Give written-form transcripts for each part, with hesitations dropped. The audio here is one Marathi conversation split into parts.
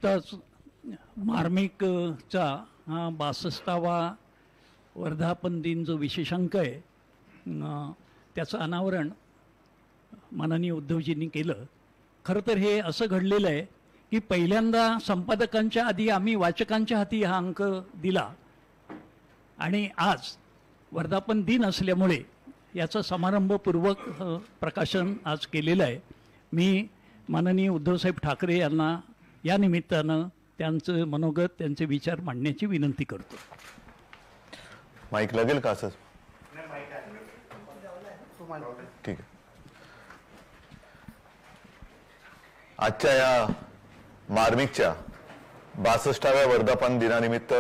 नुकताच मार्मिकचा हा 62वा वर्धापन दिन जो विशेषांक आहे त्याचं अनावरण माननीय उद्धवजींनी केलं. खरं तर हे असं घडलेलं आहे की पहिल्यांदा संपादकांच्या आधी आम्ही वाचकांच्या हाती हा अंक दिला आणि आज वर्धापन दिन असल्यामुळे याचं समारंभपूर्वक प्रकाशन आज केलेलं आहे. मी माननीय उद्धवसाहेब ठाकरे यांना या निमित्तानं त्यांचं मनोगत त्यांचे विचार मांडण्याची विनंती करतो. माईक लागेल का सर? ठीक आहे. आजच्या या मार्मिकच्या 62व्या वर्धापन दिनानिमित्त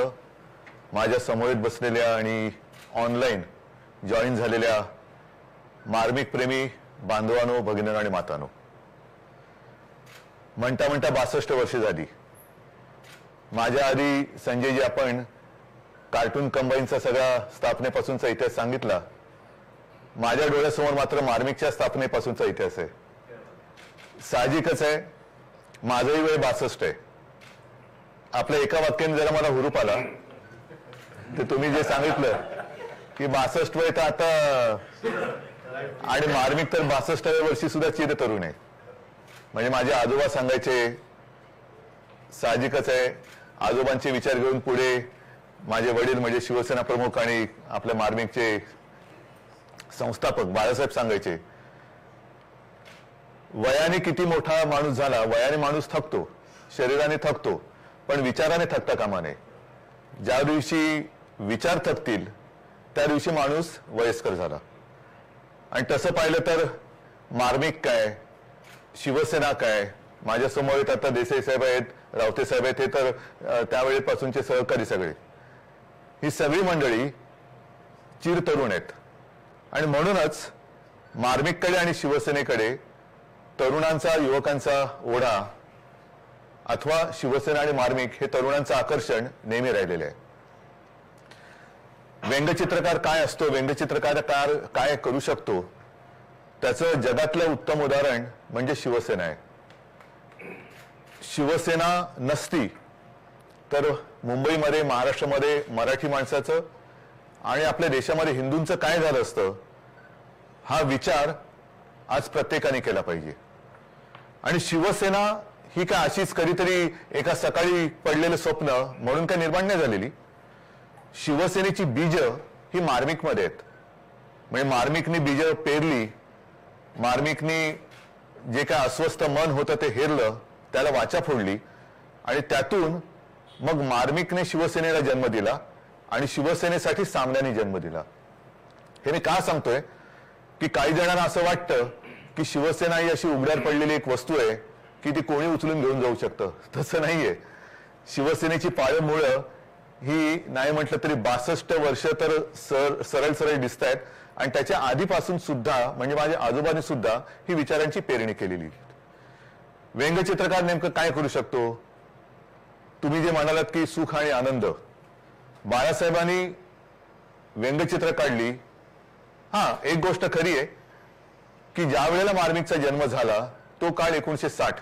माझ्या समोरीत बसलेल्या आणि ऑनलाईन जॉईन झालेल्या मार्मिक प्रेमी बांधवांनो, भगिनींनो आणि मातांनो, म्हणता म्हणता 62 वर्षे झाली. माझ्या आधी संजयजी आपण कार्टून कंबाईनचा सगळा स्थापनेपासूनचा इतिहास सांगितला. माझ्या डोळ्यासमोर मात्र मार्मिकच्या स्थापनेपासूनचा इतिहास आहे. साहजिकच आहे, माझंही वय 62 आहे. आपल्या एका वाक्याने जरा मला हुरूप आला ते तुम्ही जे सांगितलं की 62 वय तर आता, आणि मार्मिक तर 62व्या वर्षी सुद्धा चिर तरुण आहे. म्हणजे माझे आजोबा सांगायचे, साहजिकच आहे, आजोबांचे विचार घेऊन पुढे माझे वडील म्हणजे शिवसेना प्रमुख आणि आपल्या मार्मिकचे संस्थापक बाळासाहेब सांगायचे, वयाने किती मोठा माणूस झाला, वयाने माणूस थकतो, शरीराने थकतो, पण विचाराने थकता कामा नये. ज्या दिवशी विचार थकतील त्या दिवशी माणूस वयस्कर झाला. आणि तसं पाहिलं तर मार्मिक काय, शिवसेना काय, माझ्या समोर आता देसाई साहेब आहेत, रावते साहेब आहेत, हे तर त्यावेळेपासूनचे सहकारी सगळे, ही सगळी मंडळी चिरतरुण आहेत. आणि म्हणूनच मार्मिककडे आणि शिवसेनेकडे तरुणांचा, युवकांचा ओढा अथवा शिवसेना आणि मार्मिक हे तरुणांचं आकर्षण नेहमी राहिलेले आहे. व्यंगचित्रकार काय असतो, व्यंगचित्रकार काय करू शकतो, त्याचं जगातलं उत्तम उदाहरण म्हणजे शिवसेना आहे. शिवसेना नसती तर मुंबईमध्ये, महाराष्ट्रामध्ये मराठी माणसाचं आणि आपल्या देशामध्ये हिंदूंचं काय झालं असतं, हा विचार आज प्रत्येकाने केला पाहिजे. आणि शिवसेना ही काय अशीच कधीतरी एका सकाळी पडलेलं स्वप्न म्हणून काय निर्माण नाही झालेली. शिवसेनेची बीज ही मार्मिकमध्ये आहेत. म्हणजे मार्मिकनी बीज पेरली, मार्मिकनी जे काय अस्वस्थ मन होतं ते हेरलं, त्याला वाचा फोडली आणि त्यातून मग मार्मिकने शिवसेनेला जन्म दिला आणि शिवसेनेसाठी सामन्याने जन्म दिला. हे मी का सांगतोय की काही जणांना असं वाटतं की शिवसेना ही अशी उघड्यावर पडलेली एक वस्तू आहे की ती कोणी उचलून घेऊन जाऊ शकतं. तसं नाहीये. शिवसेनेची पाळंमुळं ही नाही म्हटलं तरी 62 वर्ष तर सरळ सरळ दिसत आहेत. आणि त्याच्या आधीपासून सुद्धा म्हणजे माझ्या आजोबांनी सुद्धा ही विचारांची पेरणी केलेली. व्यंगचित्रकार नेमकं काय करू शकतो? तुम्ही जे म्हणालात की सुख आणि आनंद, बाळासाहेबांनी व्यंगचित्र काढली. हा, एक गोष्ट खरी आहे की ज्या वेळेला मार्मिकचा जन्म झाला तो काळ 1960.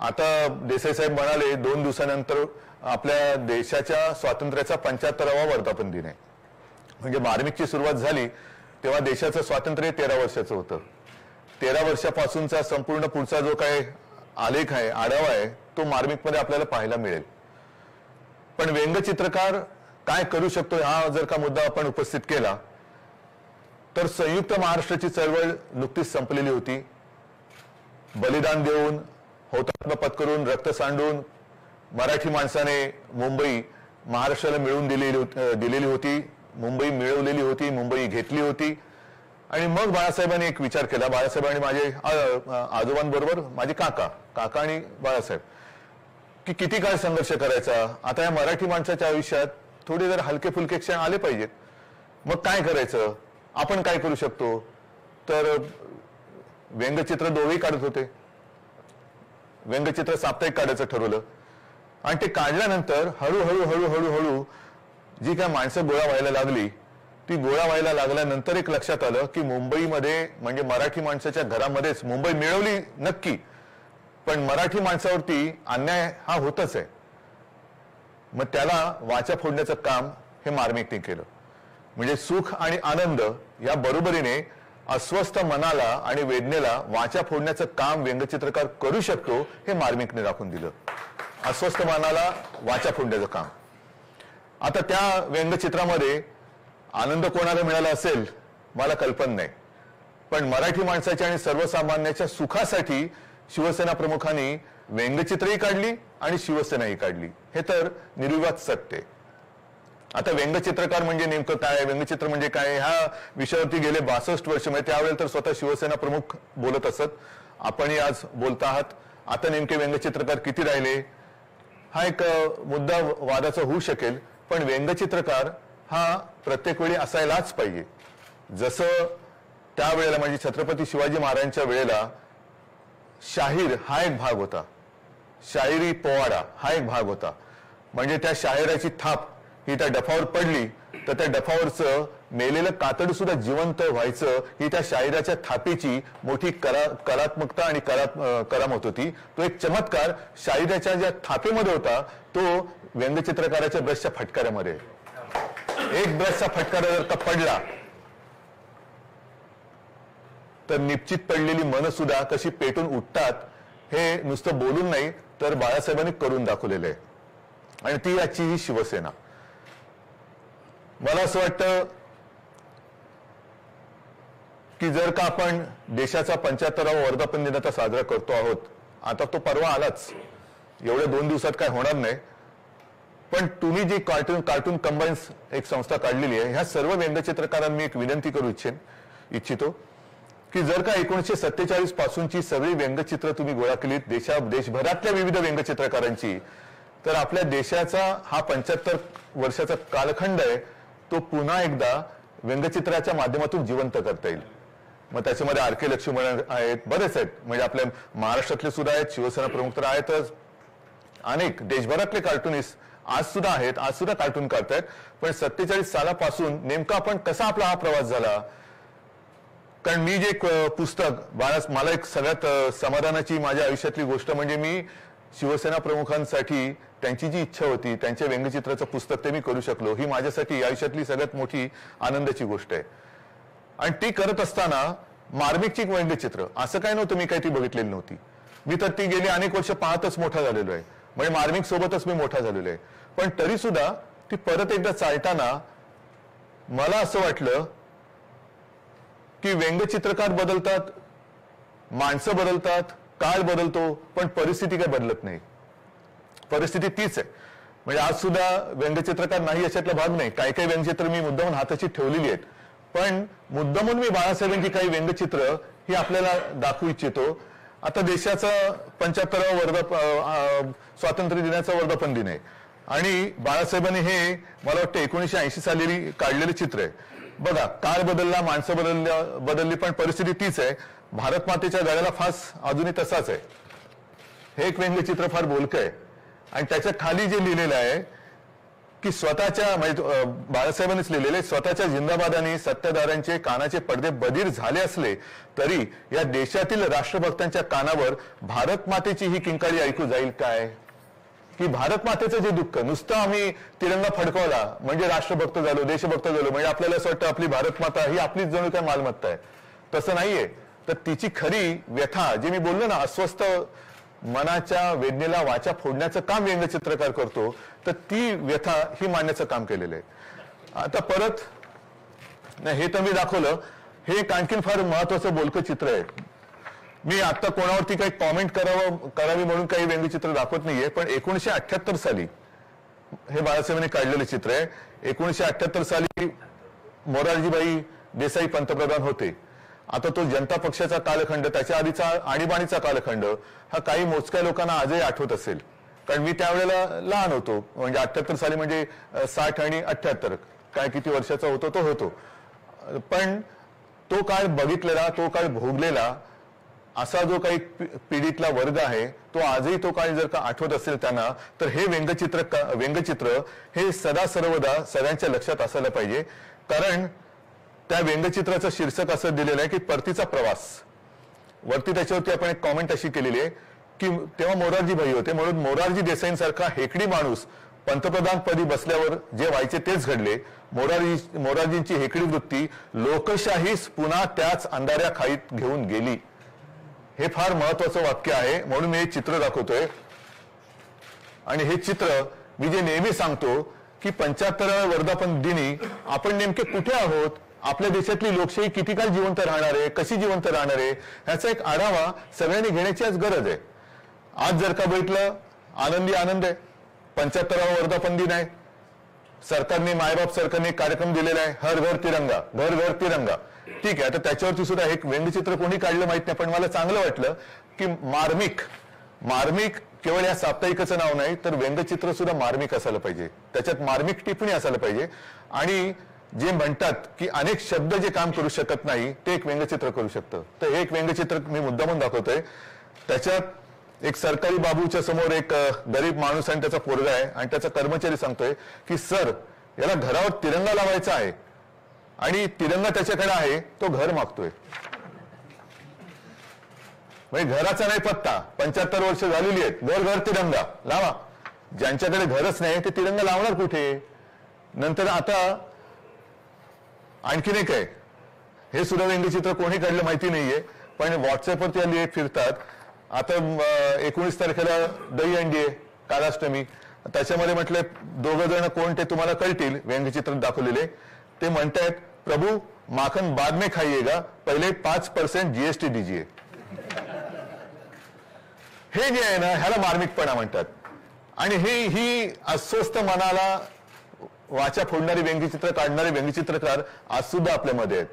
आता देसाई साहेब म्हणाले 2 दिवसानंतर आपल्या देशाच्या स्वातंत्र्याचा 75वा वर्धापन दिन आहे. म्हणजे मार्मिकची सुरुवात झाली तेव्हा देशाचं स्वातंत्र्य 13 वर्षाचं होतं. 13 वर्षापासूनचा संपूर्ण पुढचा जो काय आलेख आहे, आढावा आहे, तो मार्मिकमध्ये आपल्याला पाहायला मिळेल. पण व्यंगचित्रकार काय करू शकतो हा जर का मुद्दा आपण उपस्थित केला तर संयुक्त महाराष्ट्राची चळवळ नुकतीच संपलेली होती. बलिदान देऊन, हौतात्म्य पत्करून, रक्त सांडून मराठी माणसाने मुंबई महाराष्ट्राला मिळवून दिलेली होती. मुंबई मिळवलेली होती, मुंबई घेतली होती. आणि मग बाळासाहेबांनी एक विचार केला. बाळासाहेब आणि माझे आजोबांबरोबर माझे काका आणि बाळासाहेब, की किती काळ संघर्ष करायचा. आता या मराठी माणसाच्या आयुष्यात थोडे जर हलके फुलके क्षण आले पाहिजेत. मग काय करायचं, आपण काय करू शकतो? तर व्यंगचित्र दोघेही काढत होते. व्यंगचित्र साप्ताहिक काढायचं ठरवलं आणि ते काढल्यानंतर हळूहळू हळूहळू हळू जी काय माणसं गोळा व्हायला लागली, ती गोळा व्हायला लागल्यानंतर एक लक्षात आलं की मुंबईमध्ये म्हणजे मराठी माणसाच्या घरामध्येच मुंबई मिळवली नक्की, पण मराठी माणसावरती अन्याय हा होतच आहे. मग त्याला वाचा फोडण्याचं काम हे मार्मिकने केलं. म्हणजे सुख आणि आनंद या बरोबरीने अस्वस्थ मनाला आणि वेदनेला वाचा फोडण्याचं काम व्यंगचित्रकार करू शकतो हे मार्मिकने दाखवून दिलं. अस्वस्थ मनाला वाचा फोडण्याचं काम. आता त्या व्यंगचित्रामध्ये आनंद कोणाला मिळाला असेल मला कल्पना नाही, पण मराठी माणसाच्या आणि सर्वसामान्याच्या सुखासाठी शिवसेना प्रमुखांनी व्यंगचित्रही काढली आणि शिवसेनाही काढली. हे तर निर्विवाद सत्य आहे. आता व्यंगचित्रकार म्हणजे नेमकं काय, व्यंगचित्र म्हणजे काय, ह्या विषयावरती गेले 62 वर्ष म्हणजे त्यावेळेला तर स्वतः शिवसेना प्रमुख बोलत असत. आपणही आज बोलत आहात. आता नेमके व्यंगचित्रकार किती राहिले हा एक मुद्दा वादाचा होऊ शकेल, पण व्यंगचित्रकार हा प्रत्येक वेळी असायलाच पाहिजे. जसं त्यावेळेला म्हणजे छत्रपती शिवाजी महाराजांच्या वेळेला शाहीर हा एक भाग होता, शाहिरी पोवाडा हा एक भाग होता. म्हणजे त्या शाहिराची थाप ही त्या डफावर पडली तर त्या डफावरचं मेलेलं कातड सुद्धा जिवंत व्हायचं ही त्या शाहिराच्या थापेची मोठी कलात्मकता आणि करामत होती. तो एक चमत्कार शाहिराच्या ज्या थापेमध्ये होता तो व्यंगचित्रकाराच्या ब्रशच्या फटकाऱ्यामध्ये. एक ब्रशचा फटकारा जर का पडला तर निश्चित पडलेली मन सुद्धा कशी पेटून उठतात हे नुसतं बोलून नाही तर बाळासाहेबांनी करून दाखवलेलं आहे. आणि ती आजची ही शिवसेना. मला असं वाटतं की जर का आपण देशाचा 75वा वर्धापन दिन आता साजरा करतो आहोत, आता तो परवा आलाच, एवढ्या 2 दिवसात काय होणार नाही, पण तुम्ही जी कार्टून कंबाईन्स एक संस्था काढलेली आहे ह्या सर्व व्यंगचित्रकारांना मी एक विनंती करू इच्छितो की जर का 1947 पासूनची सगळी व्यंगचित्र तुम्ही गोळा केलीत देशभरातल्या विविध व्यंगचित्रकारांची, तर आपल्या देशाचा हा 75 वर्षाचा कालखंड आहे तो पुन्हा एकदा व्यंगचित्राच्या माध्यमातून जिवंत करता येईल. मग त्याच्यामध्ये आर.के. लक्ष्मण आहेत, बरेच आहेत, म्हणजे आपल्या महाराष्ट्रातले सुद्धा आहेत, शिवसेना प्रमुख तर आहेतच, अनेक देशभरातले कार्टुनिस्ट आज सुद्धा आहेत, आज सुद्धा कार्टून काढतायत. पण 47 सालापासून नेमका आपण कसा आपला हा प्रवास झाला. कारण मी जे पुस्तक मला एक सगळ्यात समाधानाची माझ्या आयुष्यातली गोष्ट म्हणजे मी शिवसेना प्रमुखांसाठी त्यांची जी इच्छा होती त्यांच्या व्यंगचित्राचं पुस्तक ते मी करू शकलो ही माझ्यासाठी आयुष्यातली सगळ्यात मोठी आनंदाची गोष्ट आहे. आणि ती करत असताना मार्मिकची व्यंगचित्र असं काय नव्हतं मी काही ती बघितलेली नव्हती. मी तर ती गेली अनेक वर्ष पाहतच मोठा झालेलो आहे, म्हणजे मार्मिक सोबतच मी मोठा झालेलो आहे. पण तरी सुद्धा ती परत एकदा चालताना मला असं वाटलं की व्यंगचित्रकार बदलतात, माणसं बदलतात, काळ बदलतो, पण परिस्थिती काय बदलत नाही. परिस्थिती तीच आहे. म्हणजे आज सुद्धा व्यंगचित्रकार नाही अशातला भाग नाही. काही काही व्यंगचित्र मी मुद्दामून हाताची ठेवलेली आहेत, पण मुद्दामून मी बाळासाहेबांची काही व्यंगचित्र ही आपल्याला दाखवू इच्छितो. आता देशाचा 75वा स्वातंत्र्य दिनाचा वर्धापन दिन आहे आणि बाळासाहेबांनी हे मला वाटतं 1980 साली काढलेले चित्र आहे. बघा, काळ बदलला, माणसं बदलली, पण परिस्थिती तीच आहे. भारत मातेच्या गळ्याला फास अजूनही तसाच आहे. हे एक व्यंगचित्र फार बोलकं आहे आणि त्याच्या खाली जे लिहिलेलं आहे की स्वतःच्या म्हणजे बाळासाहेबांनीच लिहिलेले, स्वतःच्या जिंदाबादाने सत्ताधाऱ्यांचे कानाचे पडदे बधीर झाले असले तरी या देशातील राष्ट्रभक्तांच्या कानावर भारत मातेची ही किंकाळी ऐकू जाईल काय. की भारत मातेचं जे दुःख, नुसतं आम्ही तिरंगा फडकवला म्हणजे राष्ट्रभक्त झालो, देशभक्त झालो, म्हणजे आपल्याला असं वाटतं आपली भारत माता ही आपलीच जणू काय मालमत्ता आहे. तसं नाहीये. तर तिची खरी व्यथा जे मी बोललो ना, अस्वस्थ मनाच्या वेदनेला वाचा फोडण्याचं काम व्यंगचित्रकार करतो, तर ती व्यथा ही मांडण्याचं काम केलेलं आहे. आता परत नाही, हे तर मी दाखवलं. हे एक आणखीन फार महत्वाचं बोलकं चित्र आहे. मी आता कोणावरती काही कॉमेंट करावी म्हणून काही व्यंगचित्र दाखवत नाहीये, पण 1978 साली हे बाळासाहेबांनी काढलेले चित्र आहे. 1978 साली मोरारजीभाई देसाई पंतप्रधान होते. आता तो जनता पक्षाचा कालखंड, त्याच्या आधीचा आणीबाणीचा कालखंड हा काही मोजक्या लोकांना आजही आठवत असेल, कारण मी त्यावेळेला लहान होतो. म्हणजे 78 साली म्हणजे 60 आणि 78 काय किती वर्षाचा होतो तो होतो. पण तो काळ बघितलेला, तो काळ भोगलेला असा जो काही पिढीतला वर्ग आहे तो आजही तो काळ जर का आठवत असेल त्यांना, तर हे व्यंगचित्र हे सदा सर्वदा सगळ्यांच्या लक्षात असायला पाहिजे. कारण त्या व्यंगचित्राचं शीर्षक असं दिलेलं आहे की परतीचा प्रवास. वरती त्याच्यावरती आपण एक कॉमेंट अशी केलेली आहे की तेव्हा मोरारजी भाई होते, म्हणून मोरारजी देसाईंसारखा हेकडी माणूस पंतप्रधान पदी बसल्यावर जे व्हायचे तेच घडले. मोरारजींची हेकडी वृत्ती लोकशाहीच पुन्हा त्याच अंधाऱ्या खाईत घेऊन गेली. हे फार महत्वाचं वाक्य आहे, म्हणून मी हे चित्र दाखवतोय. आणि हे चित्र मी जे नेहमी सांगतो की 75व्या वर्धापन दिनी आपण नेमके कुठे आहोत, आपल्या देशातली लोकशाही किती काळ जिवंत राहणार आहे, कशी जिवंत राहणार आहे, ह्याचा एक आढावा सगळ्यांनी घेण्याची आज गरज आहे. आज जर का बघितलं आनंदी आनंद आहे, 75वा वर्धापन दिन आहे, सरकारने मायबाप सरकारने कार्यक्रम दिलेला आहे, हर घर तिरंगा, घर घर तिरंगा. ठीक आहे, आता त्याच्यावरती सुद्धा एक व्यंगचित्र कोणी काढलं माहित नाही, पण मला चांगलं वाटलं की मार्मिक केवळ या साप्ताहिकाचं नाव नाही तर व्यंगचित्र सुद्धा मार्मिक असायला पाहिजे, त्याच्यात मार्मिक टिप्पणी असायला पाहिजे. आणि जे म्हणतात की अनेक शब्द जे काम करू शकत नाही ते एक व्यंगचित्र करू शकतं, तर हे एक व्यंगचित्र मी मुद्दामून दाखवतोय. त्याच्यात एक सरकारी बाबूच्या समोर एक गरीब माणूस आणि त्याचा पोरगा आहे आणि त्याचा कर्मचारी सांगतोय की सर, याला घरावर तिरंगा लावायचा आहे आणि तिरंगा त्याच्याकडे आहे, तो घर मागतोय. म्हणजे घराचा नाही पत्ता, 75 वर्ष झालेली आहेत, घर घर तिरंगा लावा. ज्यांच्याकडे घरच नाही ते तिरंगा लावणार कुठे. नंतर आता आणखीन एक आहे, हे सुद्धा व्यंगचित्र कोणी काढलं माहिती नाहीये, पण व्हॉट्सअपवरती आली फिरतात. आता 19 तारखेला दही अंडी आहे, कालाष्टमी, त्याच्यामध्ये म्हटलंय दोघं जण कोण ते तुम्हाला कळतील, व्यंगचित्र दाखवलेले. ते म्हणतायत प्रभू माखन बाद में खाइएगा, पहिले 5% GST दीजिए. हे जे आहे ना, ह्याला मार्मिकपणा म्हणतात. आणि ही अस्वस्थ मनाला वाचा फोडणारी व्यंगचित्र काढणारे व्यंगचित्रकार आज सुद्धा आपल्यामध्ये आहेत.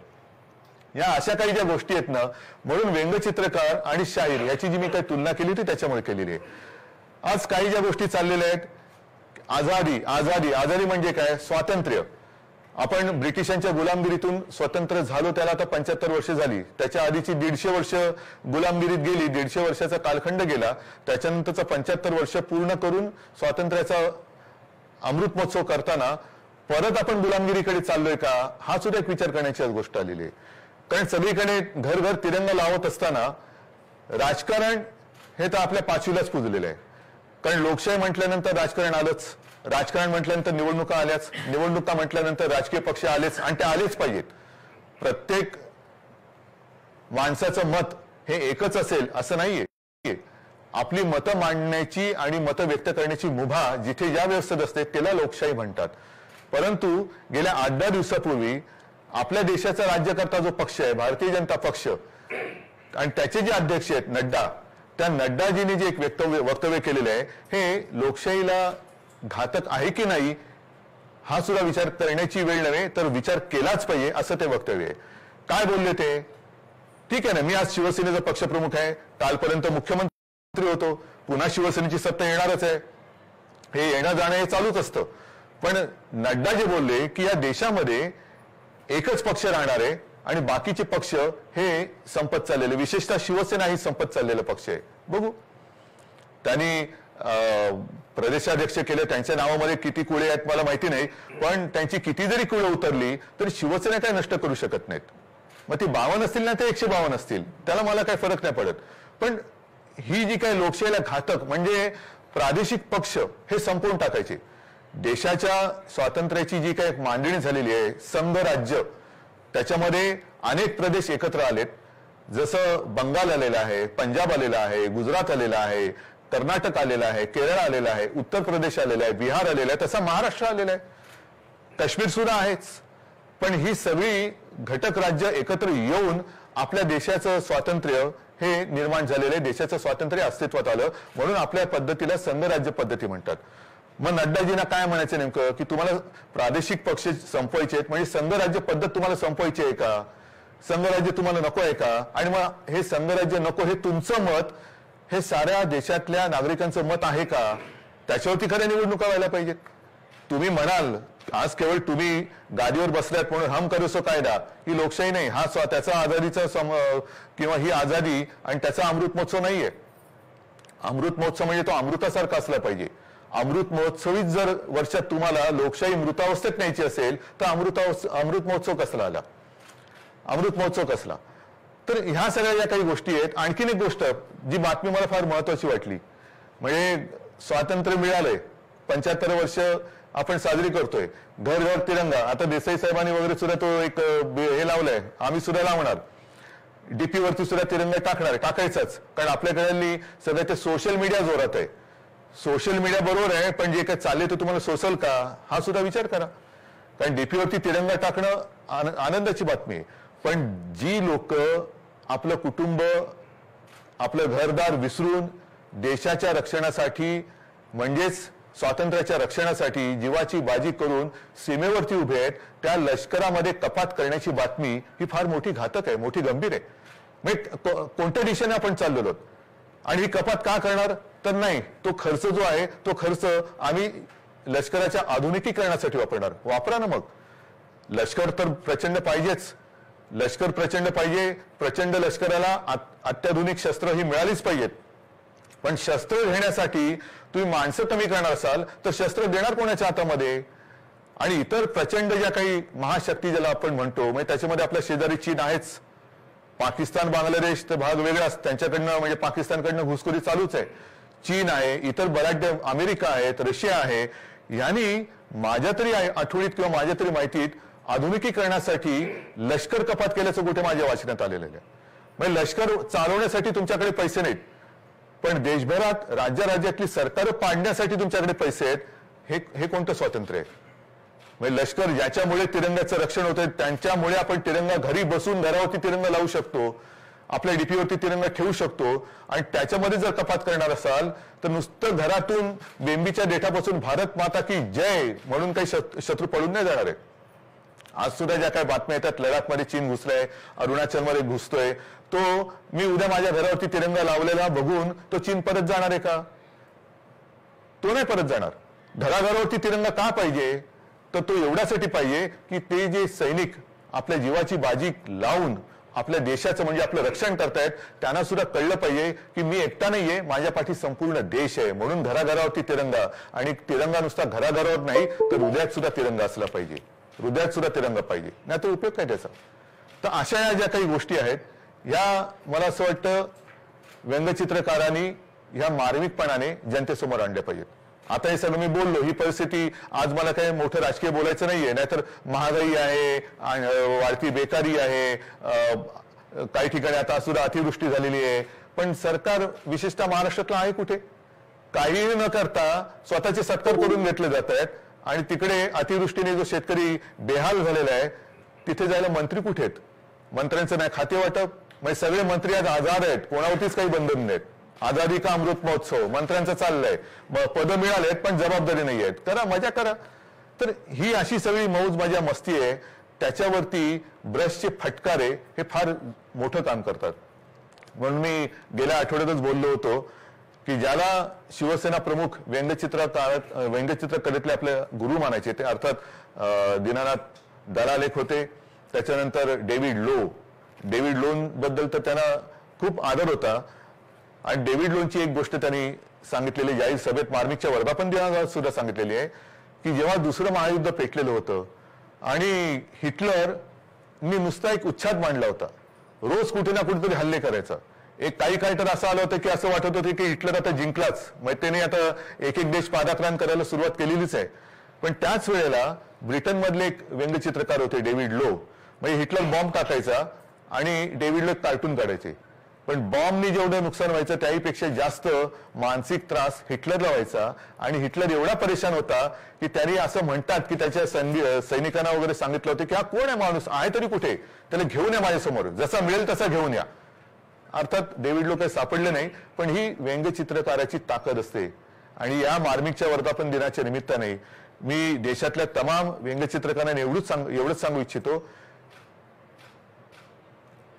या अशा काही ज्या गोष्टी आहेत ना, म्हणून व्यंगचित्रकार आणि शाहीर याची जी मी काही तुलना केली होती त्याच्यामुळे केलेली आहे. आज काही ज्या गोष्टी चाललेल्या आहेत, आझादी म्हणजे काय, स्वातंत्र्य. आपण ब्रिटिशांच्या गुलामगिरीतून स्वतंत्र झालो, त्याला आता 75 वर्ष झाली. त्याच्या आधीची 150 वर्ष गुलामगिरीत गेली, 150 वर्षाचा कालखंड गेला. त्याच्यानंतरचा 75 वर्ष पूर्ण करून स्वातंत्र्याचा अमृत महोत्सव करताना परत आपण गुलामगिरीकडे चाललोय का, हा सुद्धा एक विचार करण्याची आज गोष्ट आलेली आहे. कारण सगळीकडे घर घर तिरंगा लावत असताना राजकारण हे तर आपल्या पाचवीलाच पुजलेलं आहे. कारण लोकशाही म्हटल्यानंतर राजकारण आलंच, राजकारण म्हटल्यानंतर निवडणुका आल्याच, निवडणुका म्हटल्यानंतर राजकीय पक्ष आलेच, आणि ते आलेच पाहिजेत. प्रत्येक माणसाचं मत हे एकच असेल असं नाहीये. आपली मतं मांडण्याची आणि मतं व्यक्त करण्याची मुभा जिथे ज्या व्यवस्थेत असते त्याला लोकशाही म्हणतात. परंतु गेल्या 8-10 दिवसापूर्वी आपल्या देशाचा राज्यकर्ता जो पक्ष आहे भारतीय जनता पक्ष, आणि त्याचे जे अध्यक्ष आहेत नड्डा, त्या नड्डाजींनी जे एक वक्तव्य केलेलं आहे हे लोकशाहीला घातक आहे की नाही हा सुद्धा विचार करण्याची वेळ नव्हे तर विचार केलाच पाहिजे असं ते वक्तव्य आहे. काय बोलले ते, ठीक आहे ना, मी आज शिवसेनेचा पक्षप्रमुख आहे, कालपर्यंत मुख्यमंत्री होतो, पुन्हा शिवसेनेची सत्ता येणारच आहे, हे येणं जाणं हे चालूच असतं. पण नड्डा जे बोलले की या देशामध्ये एकच पक्ष राहणार आहे आणि बाकीचे पक्ष हे संपत चाललेले, विशेषतः शिवसेना ही संपत चाललेला पक्ष आहे. बघू त्यांनी प्रदेशाध्यक्ष केले, त्यांच्या नावामध्ये किती कुळे आहेत मला माहिती नाही, पण त्यांची किती जरी कुळे उतरली तरी शिवसेना काय नष्ट करू शकत नाहीत. मग ती 52 असतील ना ते 152 असतील, त्याला मला काही फरक नाही पडत. पण ही जी काही लोकशाहीला घातक म्हणजे प्रादेशिक पक्ष हे संपवून टाकायचे. देशाच्या स्वातंत्र्याची जी काही मांडणी झालेली आहे, संघ राज्य, त्याच्यामध्ये अनेक प्रदेश एकत्र आलेत. जसं बंगाल आलेला आहे, पंजाब आलेला आहे, गुजरात आलेला आहे, कर्नाटक आलेला आहे, केरळ आलेला आहे, उत्तर प्रदेश आलेला आहे, बिहार आलेला आहे, तसा महाराष्ट्र आलेला आहे, काश्मीर सुद्धा आहेच. पण ही सगळी घटक राज्य एकत्र येऊन आपल्या देशाचं स्वातंत्र्य हे निर्माण झालेलं आहे, देशाचं स्वातंत्र्य अस्तित्वात आलं, म्हणून आपल्या पद्धतीला संघराज्य पद्धती म्हणतात. मग नड्डाजींना काय म्हणायचं नेमकं की तुम्हाला प्रादेशिक पक्ष संपवायचे आहेत, म्हणजे संघराज्य पद्धत तुम्हाला संपवायची आहे का, संघराज्य तुम्हाला नको आहे का. आणि मग हे संघराज्य नको हे तुमचं मत हे साऱ्या देशातल्या नागरिकांचं मत आहे का, त्याच्यावरती खऱ्या निवडणुका व्हायला पाहिजेत. तुम्ही म्हणाल आज केवळ तुम्ही गादीवर बसल्यात म्हणून हम करो सो कायदा, ही लोकशाही नाही, हा त्याचा आझादीचा किंवा ही आझादी आणि त्याचा अमृत महोत्सव नाहीये. अमृत महोत्सव म्हणजे तो अमृतासारखा असला पाहिजे. अमृत महोत्सवीच जर वर्षात तुम्हाला लोकशाही मृतावस्थेत न्यायची असेल तर अमृत महोत्सव कसला आला, अमृत महोत्सव कसला. तर ह्या सगळ्या ज्या काही गोष्टी आहेत. आणखीन एक गोष्ट जी बातमी मला फार महत्वाची वाटली, म्हणजे स्वातंत्र्य मिळालंय, 75 वर्ष आपण साजरी करतोय, घर घर तिरंगा. आता देसाई साहेबांनी वगैरे सुद्धा तो एक हे लावलंय, आम्ही सुद्धा लावणार, डीपी वरती सुद्धा तिरंगा टाकणार, टाकायचाच. कारण आपल्याकडे सगळं ते सोशल मीडिया जोरात आहे. सोशल मीडिया बरोबर आहे, पण जे काही चालले तो तुम्हाला सोसल का, हा सुद्धा विचार करा. कारण डीपी वरती तिरंगा टाकणं आनंदाची बातमी आहे, पण जी लोक आपलं कुटुंब, आपलं घरदार विसरून देशाच्या रक्षणासाठी, म्हणजेच स्वातंत्र्याच्या रक्षणासाठी जीवाची बाजी करून सीमेवरती उभे आहेत, त्या लष्करामध्ये कपात करण्याची बातमी ही फार मोठी घातक आहे, मोठी गंभीर आहे. म्हणजे कोणत्या दिशेने आपण चाललेलो आहोत, आणि ही कपात का करणार, तर नाही, तो खर्च जो आहे तो खर्च आम्ही लष्कराच्या आधुनिकीकरणासाठी वापरणार. वापरा ना मग. लष्कर तर प्रचंड पाहिजेच, लष्कर प्रचंड पाहिजे. प्रचंड लष्कराला अत्याधुनिक शस्त्र ही मिळालीच पाहिजेत. पण शस्त्र घेण्यासाठी तुम्ही माणसं कमी करणार असाल तर शस्त्र देणार कोणाच्या हातामध्ये. आणि इतर प्रचंड ज्या काही महाशक्ती ज्याला आपण म्हणतो, म्हणजे त्याच्यामध्ये आपल्या शेजारी चीन आहेच, पाकिस्तान बांगलादेश तर भाग वेगळाच, त्यांच्याकडनं म्हणजे पाकिस्तानकडनं घुसखोरी चालूच आहे, चीन आहे, इतर बऱ्याच अमेरिका आहेत, रशिया आहे. यांनी माझ्या तरी आठवणीत किंवा माझ्या तरी माहितीत आधुनिकीकरणासाठी लष्कर कपात केल्याचं कुठे माझ्या वाचण्यात आलेलं आहे. म्हणजे लष्कर चालवण्यासाठी तुमच्याकडे पैसे नाहीत, पण देशभरात राज्यातली सरकार पाडण्यासाठी तुमच्याकडे पैसे आहेत. हे कोणतं स्वातंत्र्य आहे. म्हणजे लष्कर ज्याच्यामुळे तिरंग्याचं रक्षण होतंय, त्यांच्यामुळे आपण तिरंगा घरी बसून घरावरती तिरंगा लावू शकतो, आपल्या डीपीवरती तिरंगा ठेवू शकतो. आणि त्याच्यामध्ये जर कपात करणार असाल तर नुसतं घरातून बेंबीच्या देठापासून भारत माता की जय म्हणून काही शत्रू पळून नाही जाणार आहे. आज सुद्धा ज्या काही बातम्या येतात, लडाखमध्ये चीन घुसलाय, अरुणाचलमध्ये घुसतोय, तो मी उद्या माझ्या घरावरती तिरंगा लावलेला बघून तो चीन परत जाणार आहे का? तो नाही परत जाणार. घराघरावरती तिरंगा का पाहिजे, तर तो एवढ्यासाठी पाहिजे की ते जे सैनिक आपल्या जीवाची बाजी लावून आपल्या देशाचं म्हणजे आपलं रक्षण करतायत, त्यांना सुद्धा कळलं पाहिजे की मी एकटा नाहीये, माझ्या पाठी संपूर्ण देश आहे. म्हणून घराघरावरती तिरंगा. आणि तिरंगा नुसता घराघरावर नाही तर हृदयात सुद्धा तिरंगा असला पाहिजे, हृदयात सुद्धा तिरंगा पाहिजे, नाही तर उपयोग काय त्याचा. तर अशा या ज्या काही गोष्टी आहेत, या मला असं वाटतं व्यंगचित्रकारांनी ह्या मार्मिकपणाने जनतेसमोर आणल्या पाहिजेत. आता हे सगळं मी बोललो, ही परिस्थिती आज मला काही मोठं राजकीय बोलायचं नाहीये, नाहीतर महागाई आहे, वाढती बेकारी आहे, काही ठिकाणी आता सुद्धा अतिवृष्टी झालेली आहे. पण सरकार विशेषतः महाराष्ट्रातलं आहे कुठे? काही न करता स्वतःचे सत्कार करून घेतले जात आहेत. आणि तिकडे अतिवृष्टीने जो शेतकरी बेहाल झालेला आहे, तिथे जायला मंत्री कुठे आहेत? मंत्र्यांचं नाही खाते वाटप. म्हणजे सगळे मंत्री आज आजाद आहेत, कोणावरतीच काही बंधन नाहीत. आझादी का अमृत महोत्सव मंत्र्यांचं चाललंय, पदं मिळालेत पण जबाबदारी नाही आहेत. करा, मजा करा. तर ही अशी सगळी मौज मजा मस्ती आहे, त्याच्यावरती ब्रशचे फटकारे हे फार मोठं काम करतात. म्हणून मी गेल्या आठवड्यातच बोललो होतो की ज्याला शिवसेना प्रमुख व्यंगचित्रकलेतले आपले गुरु मानायचे, ते अर्थात दीनानाथ दलाल एक होते. त्याच्यानंतर डेव्हिड लो बद्दल तर त्यांना खूप आदर होता. आणि डेव्हिड लोनची एक गोष्ट त्यांनी सांगितलेली जाहीर सभेत, मार्मिकच्या वर्धापन दिनाला सुद्धा सांगितलेली आहे, की जेव्हा दुसरं महायुद्ध पेटलेलं होतं आणि हिटलरनी नुसता एक उच्छाद मांडला होता, रोज कुठे ना कुठेतरी हल्ले करायचा. एक काही तर असं आलं होतं की असं वाटत होतं की हिटलर आता जिंकलाच, मग त्याने आता एक देश पादाक्रांत करायला सुरुवात केलेलीच आहे. पण त्याच वेळेला ब्रिटनमधले एक व्यंगचित्रकार होते डेव्हिड लो. म्हणजे हिटलर बॉम्ब टाकायचा आणि डेव्हिड लो कार्टून काढायचे. पण बॉम्बनी जेवढं नुकसान व्हायचं त्याहीपेक्षा जास्त मानसिक त्रास हिटलरला व्हायचा. आणि हिटलर एवढा परेशान होता की त्यांनी असं म्हणतात की त्याच्या सैनिकांना वगैरे सांगितलं होतं की हा कोण आहे माणूस, आहे तरी कुठे, त्याला घेऊन या माझ्यासमोर, जसा मिळेल तसा घेऊन या. अर्थात डेव्हिड लो काही सापडले नाही, पण ही व्यंगचित्रकाराची ताकद असते. आणि या मार्मिकच्या वर्धापन दिनाच्या निमित्ताने मी देशातल्या तमाम व्यंगचित्रकारांना एवढंच सांगू इच्छितो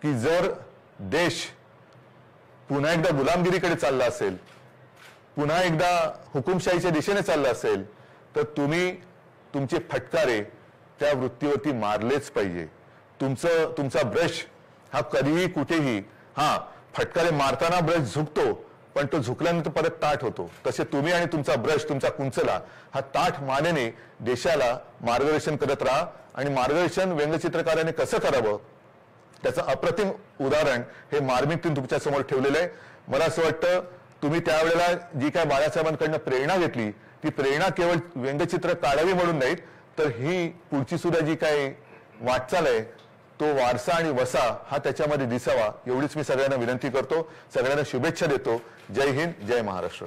की जर देश पुन्हा एकदा गुलामगिरीकडे चालला असेल, पुन्हा एकदा हुकुमशाहीच्या दिशेने चालला असेल, तर तुम्ही तुमचे फटकारे त्या वृत्तीवरती मारलेच पाहिजे. तुमचा ब्रश हा कधीही कुठेही, फटकारे मारताना ब्रश झुकतो, पण तो झुकल्यानंतर परत ताठ होतो. तसे तुम्ही आणि तुमचा ब्रश, तुमचा कुंचला हा ताठ मानेने देशाला मार्गदर्शन करत राहा. आणि मार्गदर्शन व्यंगचित्रकाराने कसं करावं त्याचं अप्रतिम उदाहरण हे मार्मिकतेने तुमच्या समोर ठेवलेलं आहे. मला असं वाटतं तुम्ही त्यावेळेला जी काय बाळासाहेबांकडनं प्रेरणा घेतली ती प्रेरणा केवळ व्यंगचित्र काढावी म्हणून नाहीत, तर ही पुढची सुद्धा जी काही वाटचाल आहे तो वारसा आणि वसा हा त्याच्यामध्ये दिसावा एवढीच मी सगळ्यांना विनंती करतो. सगळ्यांना शुभेच्छा देतो. जय हिंद, जय महाराष्ट्र.